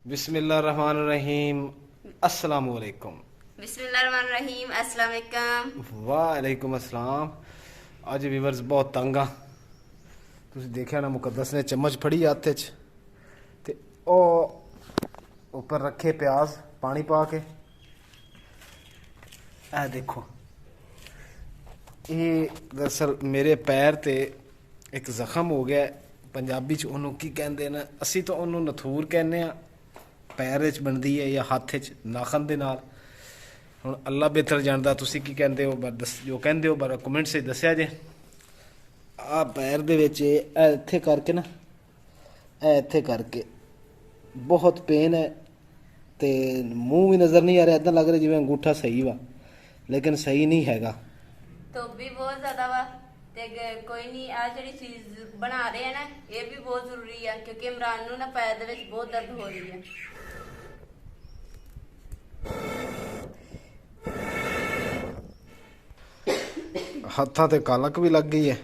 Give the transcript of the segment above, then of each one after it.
बिस्मिल्लाहिर्रहमानिर्रहीम। अस्सलाम वालेकुम। बिस्मिल्लाहिर्रहमानिर्रहीम। अस्सलाम वालेकुम। वालेकुम अस्सलाम। ਅੱਜ ਵੀਵਰਸ ਬਹੁਤ ਤੰਗ ਆ। ਤੁਸੀਂ ਦੇਖਿਆ ਨਾ ਮੁਕੱਦਸ ਨੇ ਚਮਚ ਫੜੀ ਹੱਥ 'ਚ ਤੇ ਉਹ ਉੱਪਰ ਰੱਖੇ ਪਿਆਜ਼ ਪਾਣੀ ਪਾ ਕੇ। ਇਹ ਦੇਖੋ, ਇਹ ਦਰਅਸਲ ਮੇਰੇ ਪੈਰ ਤੇ ਇੱਕ ਜ਼ਖਮ ਹੋ ਗਿਆ। ਪੰਜਾਬੀ 'ਚ ਉਹਨੂੰ ਕੀ ਕਹਿੰਦੇ ਨੇ? ਅਸੀਂ ਤਾਂ ਉਹਨੂੰ ਨਥੂਰ ਕਹਿੰਦੇ ਆ। ਪੈਰ ਵਿੱਚ ਬਣਦੀ ਹੈ ਜਾਂ ਹੱਥ 'ਚ ਨਾਖਨ ਦੇ ਨਾਲ। ਹੁਣ ਅੱਲਾ ਬਿਹਤਰ ਜਾਣਦਾ ਤੁਸੀਂ ਕੀ ਕਹਿੰਦੇ ਹੋ, ਜੋ ਕਹਿੰਦੇ ਹੋ ਪਰ ਕਮੈਂਟਸ 'ਚ ਦੱਸਿਆ ਜੇ। ਆ ਪੈਰ ਦੇ ਵਿੱਚ ਇਹ ਇੱਥੇ ਕਰਕੇ ਨਾ, ਇਹ ਇੱਥੇ ਕਰਕੇ ਬਹੁਤ ਪੇਨ ਹੈ ਤੇ ਮੂੰਹ ਵੀ ਨਜ਼ਰ ਨਹੀਂ ਆ ਰਿਹਾ। ਇੱਦਾਂ ਲੱਗ ਰਿਹਾ ਜਿਵੇਂ ਅੰਗੂਠਾ ਸਹੀ ਵਾ, ਲੇਕਿਨ ਸਹੀ ਨਹੀਂ ਹੈਗਾ। ਧੁੱਪ ਵੀ ਬਹੁਤ ਜ਼ਿਆਦਾ ਵਾ ਤੇ ਕੋਈ ਨਹੀਂ, ਆ ਜਿਹੜੀ ਚੀਜ਼ ਬਣਾ ਰਹੇ ਆ ਨਾ, ਇਹ ਵੀ ਬਹੁਤ ਜ਼ਰੂਰੀ ਆ ਕਿਉਂਕਿ ਇਮਰਾਨ ਨੂੰ ਨਾ ਪੈਰ ਦੇ ਵਿੱਚ ਬਹੁਤ ਦਰਦ ਹੋ ਰਹੀ ਹੈ। ਹੱਥਾਂ ਤੇ ਕਾਲਕ ਵੀ ਲੱਗ ਗਈ ਹੈ।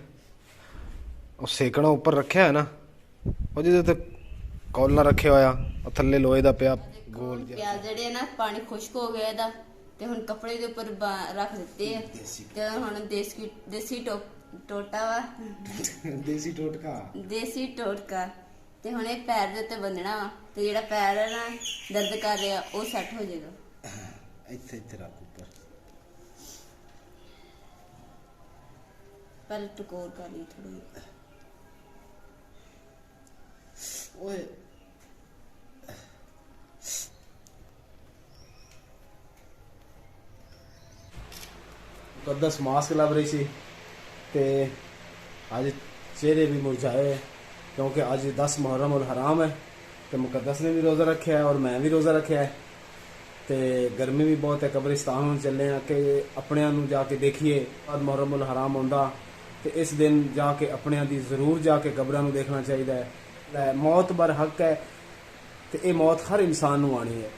ਉਹ ਸੇਕਣਾ ਉੱਪਰ ਰੱਖਿਆ ਹੈ ਨਾ, ਉਹ ਜਿਹਦੇ ਤੇ ਕੌਲਾ ਰੱਖਿਆ ਹੋਇਆ, ਉਹ ਥੱਲੇ ਲੋਹੇ ਦਾ ਪਿਆ ਗੋਲ ਜਿਹਾ। ਪਿਆਜ਼ ਜਿਹੜੇ ਆ ਨਾ, ਪਾਣੀ ਖੁਸ਼ਕ ਹੋ ਗਿਆ ਇਹਦਾ ਤੇ ਹੁਣ ਕੱਪੜੇ ਦੇ ਉੱਪਰ ਰੱਖ ਦਿੱਤੇ ਆ ਤੇ ਹੁਣ ਦੇਸੀ ਟੋਟਾ ਵਾ ਦੇਸੀ ਟੋਟਕਾ ਤੇ ਹੁਣ ਇਹ ਪੈਰ ਦੇ ਉੱਤੇ ਬੰਨਣਾ ਵਾ ਤੇ ਜਿਹੜਾ ਪੈਰ ਹੈ ਨਾ ਦਰਦ ਕਰ ਰਿਹਾ ਉਹ ਸੈੱਟ ਹੋ ਜਾਏਗਾ। ਇੱਥੇ ਇੱਥੇ ਰੱਖ ਉੱਪਰ। ਪਹਿਲੇ ਟਕੋਰ ਕਰ ਲਈ ਥੋੜੀ। ਓਏ ਮੁਕੱਦਸ ਮਾਸਕ ਲੱਭ ਰਹੀ ਸੀ ਤੇ ਅੱਜ ਚਿਹਰੇ ਵੀ ਮੁਰਝਾਏ ਕਿਉਂਕਿ ਅੱਜ 10 ਮੁਹर्रम उल हराम है ਤੇ ਮੁਕੱਦਸ ਨੇ ਵੀ ਰੋਜ਼ਾ ਰੱਖਿਆ ਹੈ ਔਰ ਮੈਂ ਵੀ ਰੋਜ਼ਾ ਰੱਖਿਆ ਹੈ ਤੇ ਗਰਮੀ ਵੀ ਬਹੁਤ ਹੈ। ਕਬਰਿਸਤਾਨ ਨੂੰ ਚੱਲੇ ਆ ਕਿ ਆਪਣਿਆਂ ਨੂੰ ਜਾ ਕੇ ਦੇਖੀਏ। ਅੱਜ ਮੁਹर्रम उल हराम ਹੁੰਦਾ ਤੇ ਇਸ ਦਿਨ ਜਾ ਕੇ ਆਪਣਿਆਂ ਦੀ ਜ਼ਰੂਰ ਜਾ ਕੇ ਕਬਰਾਂ ਨੂੰ ਦੇਖਣਾ ਚਾਹੀਦਾ ਹੈ। ਮੌਤ ਬਰ ਹੱਕ ਹੈ ਤੇ ਇਹ ਮੌਤ ਹਰ ਇਨਸਾਨ ਨੂੰ ਆਣੀ ਹੈ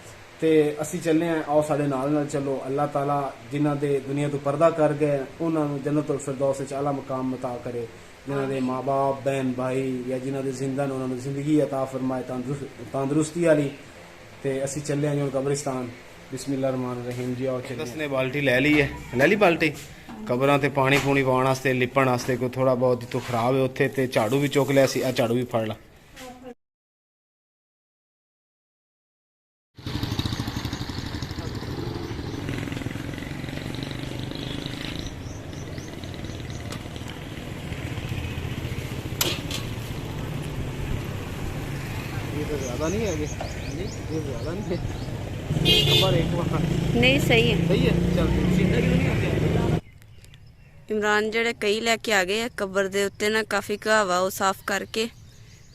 ਤੇ ਅਸੀਂ ਚੱਲੇ ਆ। ਆਓ ਸਾਡੇ ਨਾਲ ਨਾਲ ਚੱਲੋ। ਅੱਲਾਹ ਤਾਲਾ ਜਿਨ੍ਹਾਂ ਦੇ ਦੁਨੀਆ ਤੋਂ ਪਰਦਾ ਕਰ ਗਏ ਉਹਨਾਂ ਨੂੰ ਜੰਨਤੁਲ ਫਿਰਦੌਸ ਵਿੱਚ ਆਲਾ ਮਕਾਮ ਅਤਾ ਕਰੇ। ਜਿਨ੍ਹਾਂ ਦੇ ਮਾਂ ਬਾਪ ਭੈਣ ਭਾਈ ਜਾਂ ਜਿਨ੍ਹਾਂ ਦੇ ਜ਼ਿੰਦਾ ਨੇ ਉਹਨਾਂ ਨੂੰ ਜ਼ਿੰਦਗੀ ਅਤਾ ਫਰਮਾਏ, ਤੰਦਰੁਸਤੀ ਵਾਲੀ। ਤੇ ਅਸੀਂ ਚੱਲੇ ਆ ਜੀ ਹੁਣ ਕਬਰਿਸਤਾਨ। ਬਿਸਮਿल्लाहिर्रहमानिर्रहीम जी। आओ चलिए। उसने बाल्टी ले ली है, ले ली बाल्टी। ਕਬਰਾਂ ਤੇ ਪਾਣੀ ਪੂਣੀ ਪਾਉਣ ਵਾਸਤੇ, ਲਿਪਣ ਵਾਸਤੇ ਕੋਈ ਥੋੜਾ ਬਹੁਤ ਜਿੱਥੋਂ ਖਰਾਬ ਹੈ ਉੱਥੇ, ਤੇ ਝਾੜੂ ਵੀ ਚੁੱਕ ਲਿਆ ਸੀ। ਆ ਝਾੜੂ ਵੀ ਫੜ ਲਾ। ये तो ज्यादा नहीं है आगे, ये ज्यादा नहीं है। कमर एक बार नहीं सही है। सही है। चल सीधा क्यों नहीं आते? ਇਮਰਾਨ ਜਿਹੜੇ ਕਈ ਲੈ ਕੇ ਆ ਗਏ ਆ ਕਬਰ ਦੇ ਉੱਤੇ ਨਾ, ਕਾਫੀ ਘਾਹ ਵਾ ਉਹ ਸਾਫ਼ ਕਰਕੇ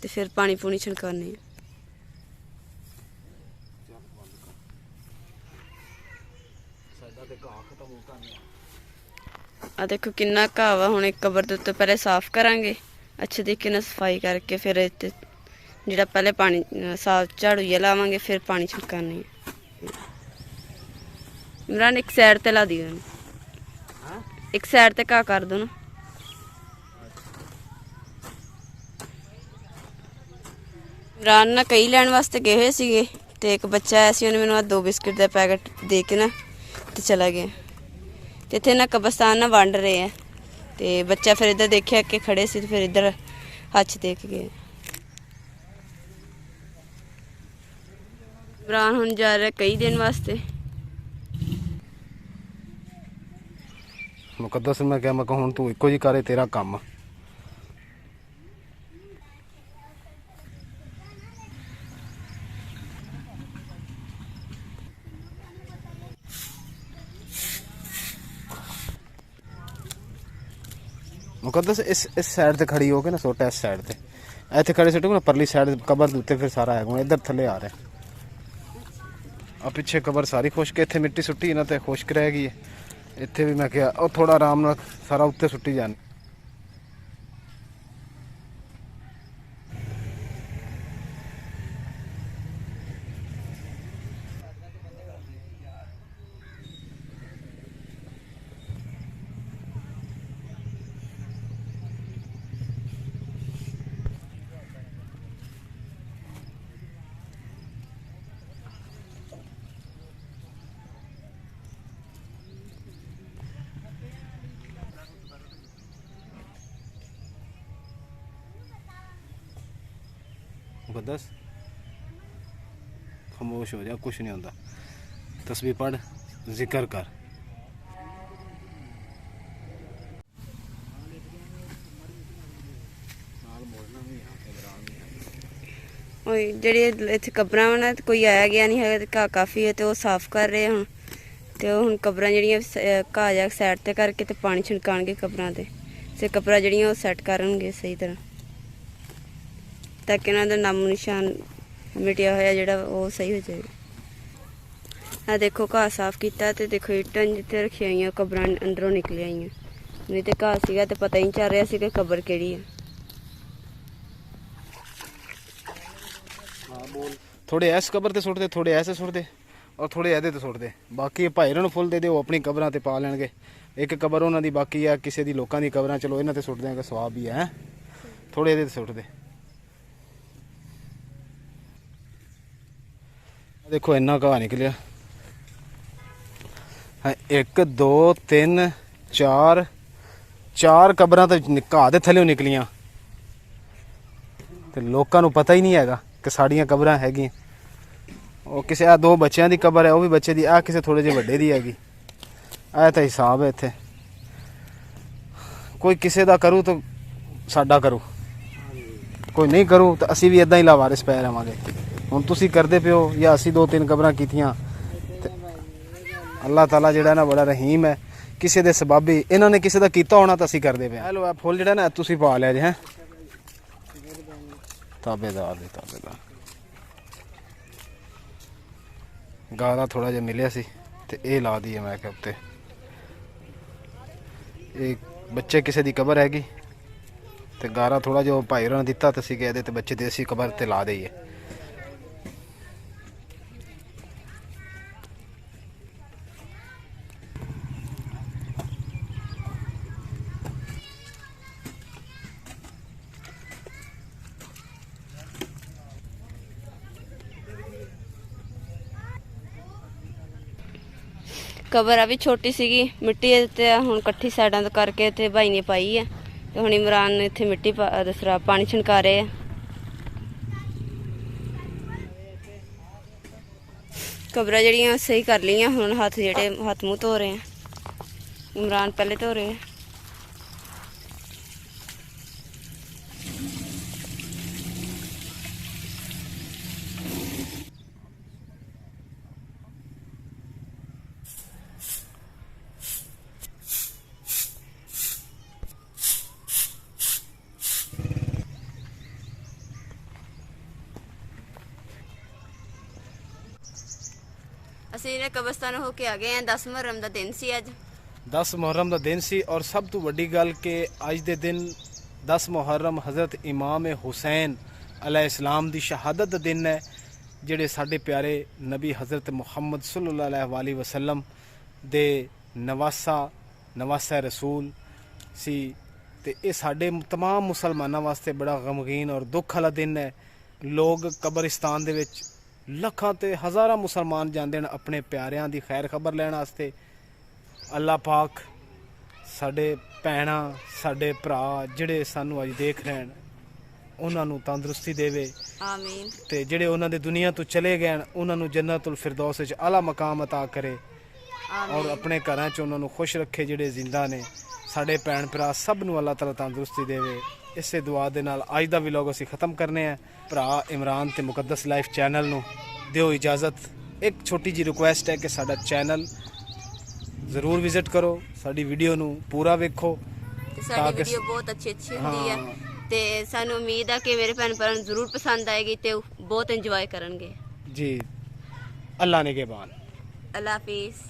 ਤੇ ਫਿਰ ਪਾਣੀ ਪੂਣੀ ਛਿੜਕਾਉਣੇ ਆ। ਦੇਖੋ ਕਿੰਨਾ ਘਾਹ ਵਾ। ਹੁਣ ਇੱਕ ਕਬਰ ਦੇ ਉੱਤੇ ਪਹਿਲੇ ਸਾਫ਼ ਕਰਾਂਗੇ ਅੱਛੇ ਤਰੀਕੇ ਨਾਲ, ਸਫਾਈ ਕਰਕੇ ਫਿਰ ਇੱਥੇ ਜਿਹੜਾ ਪਹਿਲੇ ਪਾਣੀ ਸਾਫ਼ ਝਾੜੂ ਜਿਹਾ ਲਾਵਾਂਗੇ, ਫਿਰ ਪਾਣੀ ਛਿੜਕਾਉਣੇ ਇਮਰਾਨ ਇੱਕ ਸਾਈਡ ਤੇ ਲਾ ਦਿਓ, ਇੱਕ ਸਾਈਡ ਤੇ ਘਾਹ ਕਰ ਦੋ ਨਾ। ਇਮਰਾਨ ਨਾ ਕਈ ਲੈਣ ਵਾਸਤੇ ਗਏ ਹੋਏ ਸੀਗੇ ਤੇ ਇੱਕ ਬੱਚਾ ਆਇਆ ਸੀ, ਉਹਨੇ ਮੈਨੂੰ ਆ 2 ਬਿਸਕਿਟ ਦਾ ਪੈਕਟ ਦੇ ਕੇ ਨਾ ਤੇ ਚਲਾ ਗਿਆ। ਤੇ ਇੱਥੇ ਨਾ ਕਬਰਸਤਾਨ ਨਾ ਵੰਡ ਰਹੇ ਆ ਤੇ ਬੱਚਾ ਫਿਰ ਇੱਧਰ ਦੇਖਿਆ ਕਿ ਖੜੇ ਸੀ ਤੇ ਫਿਰ ਇੱਧਰ ਹੱਥ ਦੇ ਕੇ ਗਏ। ਇਮਰਾਨ ਹੁਣ ਜਾ ਰਿਹਾ ਕਈ ਦਿਨ ਵਾਸਤੇ। ਮੁਕੱਦਸ ਮੈਂ ਕਿਹਾ, ਮੈਂ ਕਿਹਾ ਹੁਣ ਤੂੰ ਇੱਕੋ ਜੀ ਕਰੇ, ਤੇਰਾ ਕੰਮ। ਮੁਕੱਦਸ ਇਸ ਸਾਈਡ ਤੇ ਖੜੀ ਹੋ ਕੇ ਨਾ ਸੋਟਾ, ਇਸ ਸਾਈਡ ਤੇ ਇੱਥੇ ਖੜੇ ਸੁੱਟੋ ਨਾ, ਪਰਲੀ ਸਾਈਡ ਕਬਰ ਦੇ ਉੱਤੇ ਫਿਰ ਸਾਰਾ ਹੈਗਾ। ਇੱਧਰ ਥੱਲੇ ਆ ਰਿਹਾ ਆ ਪਿੱਛੇ ਕਬਰ ਸਾਰੀ ਖੁਸ਼ਕ, ਇੱਥੇ ਮਿੱਟੀ ਸੁੱਟੀ ਇਹਨਾਂ ਤੇ ਖੁਸ਼ਕ ਰਹਿ ਗਈ ਹੈ। ਇੱਥੇ ਵੀ ਮੈਂ ਕਿਹਾ ਉਹ ਥੋੜਾ ਆਰਾਮ ਨਾਲ ਸਾਰਾ ਉੱਤੇ ਸੁੱਟੀ ਜਾਣੀ। मुकद्दस खामोश हो जा, कुछ नहीं होता। तस्बीह पढ़, जिक्र कर। ਜਿਹੜੇ ਇੱਥੇ ਕਬਰਾਂ ਵਾ ਨਾ, ਕੋਈ ਆਇਆ ਗਿਆ ਨਹੀਂ ਹੈਗਾ, ਤੇ ਘਾਹ ਕਾਫੀ ਹੈ ਤੇ ਉਹ ਸਾਫ਼ ਕਰ ਰਹੇ ਹੁਣ। ਤੇ ਉਹ ਹੁਣ ਕਬਰਾਂ ਜਿਹੜੀਆਂ ਘਾਹ ਜਾ ਸਾਈਡ ਤੇ ਕਰਕੇ ਤੇ ਪਾਣੀ ਛਿੜਕਾਣਗੇ ਕਬਰਾਂ ਤੇ ਕਬਰਾਂ ਜਿਹੜੀਆਂ ਉਹ ਸੈੱਟ ਕਰਨਗੇ ਸਹੀ ਤਰ੍ਹਾਂ, ਤਾਂ ਕਿ ਉਹਨਾਂ ਦਾ ਨਾਮੋ ਨਿਸ਼ਾਨ ਮਿਟਿਆ ਹੋਇਆ ਜਿਹੜਾ ਉਹ ਸਹੀ ਹੋ ਜਾਏਗਾ। ਆ ਦੇਖੋ ਘਾਹ ਸਾਫ਼ ਕੀਤਾ ਤੇ ਦੇਖੋ ਇੱਟਾਂ ਜਿੱਥੇ ਰੱਖੀਆਂ ਹੋਈਆਂ ਕਬਰਾਂ ਅੰਦਰੋਂ ਨਿਕਲ ਆਈਆਂ, ਨਹੀਂ ਤੇ ਘਾਹ ਸੀਗਾ ਤੇ ਪਤਾ ਹੀ ਨਹੀਂ ਚੱਲ ਰਿਹਾ ਸੀ ਕਿ ਕਬਰ ਕਿਹੜੀ ਹੈ। थोड़े इस कबर ते सुट दे, थोड़े ऐसे सुट दे और थोड़े ਇਹਦੇ ਤੇ ਸੁੱਟ ਦੇ। ਬਾਕੀ ਭਾਈ ਨੂੰ ਫੁੱਲ ਦੇ ਦੇ, ਉਹ ਆਪਣੀ ਕਬਰਾਂ ਤੇ ਪਾ ਲੈਣਗੇ। ਇੱਕ ਕਬਰ ਉਹਨਾਂ ਦੀ ਬਾਕੀ ਆ, ਕਿਸੇ ਦੀ ਲੋਕਾਂ ਦੀ ਕਬਰਾਂ, ਚਲੋ ਇਹਨਾਂ ਤੇ ਸੁੱਟ ਦੇਂਗੇ, ਸਵਾਬ ਵੀ ਹੈ। ਥੋੜੇ ਇਹਦੇ ਤੇ ਸੁੱਟ ਦੇ। ਦੇਖੋ ਇੰਨਾ ਘਾਹ ਨਿਕਲਿਆ। ਹਾਂ 1 2 3 4 ਕਬਰਾਂ ਤੇ ਘਾਹ ਦੇ ਥੱਲੇ ਨਿਕਲੀਆਂ ਤੇ ਲੋਕਾਂ ਨੂੰ ਪਤਾ ਹੀ ਨਹੀਂ ਹੈਗਾ ਕਿ ਸਾਡੀਆਂ ਕਬਰਾਂ ਹੈਗੀਆਂ। ਉਹ ਕਿਸੇ ਆ 2 ਬੱਚਿਆਂ ਦੀ ਕਬਰ ਹੈ, ਉਹ ਵੀ ਬੱਚੇ ਦੀ, ਆ ਕਿਸੇ ਥੋੜੇ ਜਿਹੇ ਵੱਡੇ ਦੀ ਹੈਗੀ। ਇਹ ਤਾਂ ਹਿਸਾਬ ਹੈ ਇੱਥੇ। ਕੋਈ ਕਿਸੇ ਦਾ ਕਰੂ ਤਾਂ ਸਾਡਾ ਕਰੂ, ਕੋਈ ਨਹੀਂ ਕਰੂ ਤਾਂ ਅਸੀਂ ਵੀ ਇਦਾਂ ਹੀ ਲਾਵਾਰਿਸ ਪੈ ਰਹਾਂਗੇ। ਹੁਣ ਤੁਸੀਂ ਕਰਦੇ ਪਿਓ ਜਾਂ ਅਸੀਂ 2-3 ਕਬਰਾਂ ਕੀਤੀਆਂ ਤੇ ਅੱਲਾਹ ਤਾਲਾ ਜਿਹੜਾ ਨਾ ਬੜਾ ਰਹੀਮ ਹੈ। ਕਿਸੇ ਦੇ ਸਬਾਬੀ ਇਹਨਾਂ ਨੇ ਕਿਸੇ ਦਾ ਕੀਤਾ ਹੋਣਾ ਤਾਂ ਅਸੀਂ ਕਰਦੇ ਪਏ। ਲੋ ਆ ਫੁੱਲ ਜਿਹੜਾ ਨਾ ਤੁਸੀਂ ਪਾ ਲਿਆ ਜੇ, ਹੈ ਤਾਬੇਦਾਰ ਦੇ ਤਾਬੇਦਾਰ। ਗਾਣਾ ਥੋੜਾ ਜਿਹਾ ਮਿਲਿਆ ਸੀ ਤੇ ਇਹ ਲਾ ਦਈਏ ਮੈਂ ਕਿਹਾ ਉੱਤੇ। ਇਹ ਬੱਚੇ ਕਿਸੇ ਦੀ ਕਬਰ ਹੈਗੀ ਤੇ ਗਾਰਾ ਥੋੜਾ ਜਿਹਾ ਭਾਈ ਹੋਰਾਂ ਨੇ ਦਿੱਤਾ ਤੇ ਅਸੀਂ ਕਿ ਇਹਦੇ ਤੇ ਬੱਚੇ ਦੀ ਅਸੀਂ ਕਬਰ ਤੇ ਲਾ ਦਈਏ। ਕਬਰ ਆ ਵੀ ਛੋਟੀ ਸੀਗੀ, ਮਿੱਟੀ ਤੇ ਹੁਣ ਇਕੱਠੀ ਸਾਈਡਾਂ ਤੋਂ ਕਰਕੇ ਤੇ ਭਾਈ ਨੇ ਪਾਈ ਹੈ ਤੇ ਹੁਣ ਇਮਰਾਨ ਨੇ ਇੱਥੇ ਮਿੱਟੀ ਦੂਸਰਾ ਪਾਣੀ ਛਿਣਕਾ ਰਹੇ ਆ। ਕਬਰਾਂ ਜਿਹੜੀਆਂ ਸਹੀ ਕਰ ਲਈਆਂ, ਹੁਣ ਜਿਹੜੇ ਹੱਥ ਮੂੰਹ ਧੋ ਰਹੇ ਆ। ਇਮਰਾਨ ਪਹਿਲੇ ਧੋ ਰਹੇ ਆ। ਅਸੀਂ ਇਹ ਕਬਰਸਤਾਨ ਹੋ ਕੇ ਆ ਗਏ ਆ। 10 ਮੁਹਰਮ ਦਾ ਦਿਨ ਸੀ ਅੱਜ। 10 ਮੁਹਰਮ ਦਾ ਦਿਨ ਸੀ ਔਰ ਸਭ ਤੋਂ ਵੱਡੀ ਗੱਲ ਕਿ ਅੱਜ ਦੇ ਦਿਨ 10 ਮੁਹਰਮ ਹਜ਼ਰਤ ਇਮਾਮ ਹੁਸੈਨ अलैहिस्सलाम ਦੀ ਸ਼ਹਾਦਤ ਦਾ ਦਿਨ ਹੈ, ਜਿਹੜੇ ਸਾਡੇ ਪਿਆਰੇ ਨਬੀ ਹਜ਼ਰਤ ਮੁਹੰਮਦ ਸੱਲੱਲਾਹੁ अलैहि वसल्लम ਦੇ ਨਵਾਸਾ ਰਸੂਲ ਸੀ। ਤੇ ਇਹ ਸਾਡੇ तमाम ਮੁਸਲਮਾਨਾਂ ਵਾਸਤੇ ਬੜਾ ਗਮਗੀਨ ਔਰ ਦੁੱਖ ਵਾਲਾ ਦਿਨ ਹੈ। ਲੋਕ ਕਬਰਿਸਤਾਨ ਦੇ ਵਿੱਚ ਲੱਖਾਂ ਤੇ ਹਜ਼ਾਰਾਂ ਮੁਸਲਮਾਨ ਜਾਂਦੇ ਨੇ ਆਪਣੇ ਪਿਆਰਿਆਂ ਦੀ ਖੈਰ ਖਬਰ ਲੈਣ ਵਾਸਤੇ। ਅੱਲਾਹ ਪਾਕ ਸਾਡੇ ਭੈਣਾਂ ਸਾਡੇ ਭਰਾ ਜਿਹੜੇ ਸਾਨੂੰ ਅੱਜ ਦੇਖ ਰਹੇ ਹਨ ਉਹਨਾਂ ਨੂੰ ਤੰਦਰੁਸਤੀ ਦੇਵੇ, ਆਮੀਨ। ਤੇ ਜਿਹੜੇ ਉਹਨਾਂ ਦੇ ਦੁਨੀਆ ਤੋਂ ਚਲੇ ਗਏ ਹਨ ਉਹਨਾਂ ਨੂੰ ਜੰਨਤੁਲ ਫਿਰਦੌਸ ਵਿੱਚ ਆਲਾ ਮਕਾਮ ਅਤਾ ਕਰੇ ਔਰ ਆਪਣੇ ਘਰਾਂ 'ਚ ਉਹਨਾਂ ਨੂੰ ਖੁਸ਼ ਰੱਖੇ। ਜਿਹੜੇ ਜ਼ਿੰਦਾ ਨੇ ਸਾਡੇ ਭੈਣ ਭਰਾ ਸਭ ਨੂੰ ਅੱਲਾਹ ਤਾਲਾ ਤੰਦਰੁਸਤੀ ਦੇਵੇ। ਇਸੇ ਦੁਆ ਦੇ ਨਾਲ ਅੱਜ ਦਾ ਵਲੌਗ ਅਸੀਂ ਖਤਮ ਕਰਨੇ ਆ। ਭਰਾ ਇਮਰਾਨ ਤੇ ਮੁਕੱਦਸ ਲਾਈਫ ਚੈਨਲ ਨੂੰ ਦਿਓ ਇਜਾਜ਼ਤ। ਇੱਕ ਛੋਟੀ ਜੀ ਰਿਕੁਐਸਟ ਹੈ ਕਿ ਸਾਡਾ ਚੈਨਲ ਜ਼ਰੂਰ ਵਿਜ਼ਿਟ ਕਰੋ, ਸਾਡੀ ਵੀਡੀਓ ਨੂੰ ਪੂਰਾ ਵੇਖੋ। ਸਾਡੀ ਵੀਡੀਓ ਬਹੁਤ ਅੱਛੀ ਹੁੰਦੀ ਹੈ ਤੇ ਸਾਨੂੰ ਉਮੀਦ ਹੈ ਕਿ ਮੇਰੇ ਭੈਣ ਭਰਾ ਨੂੰ ਜ਼ਰੂਰ ਪਸੰਦ ਆਏਗੀ ਤੇ ਬਹੁਤ ਇੰਜੋਏ ਕਰਨਗੇ ਜੀ। ਅੱਲਾ ਨਿਗਹਿਬਾਨ। ਅੱਲਾ ਹਾਫਿਜ਼।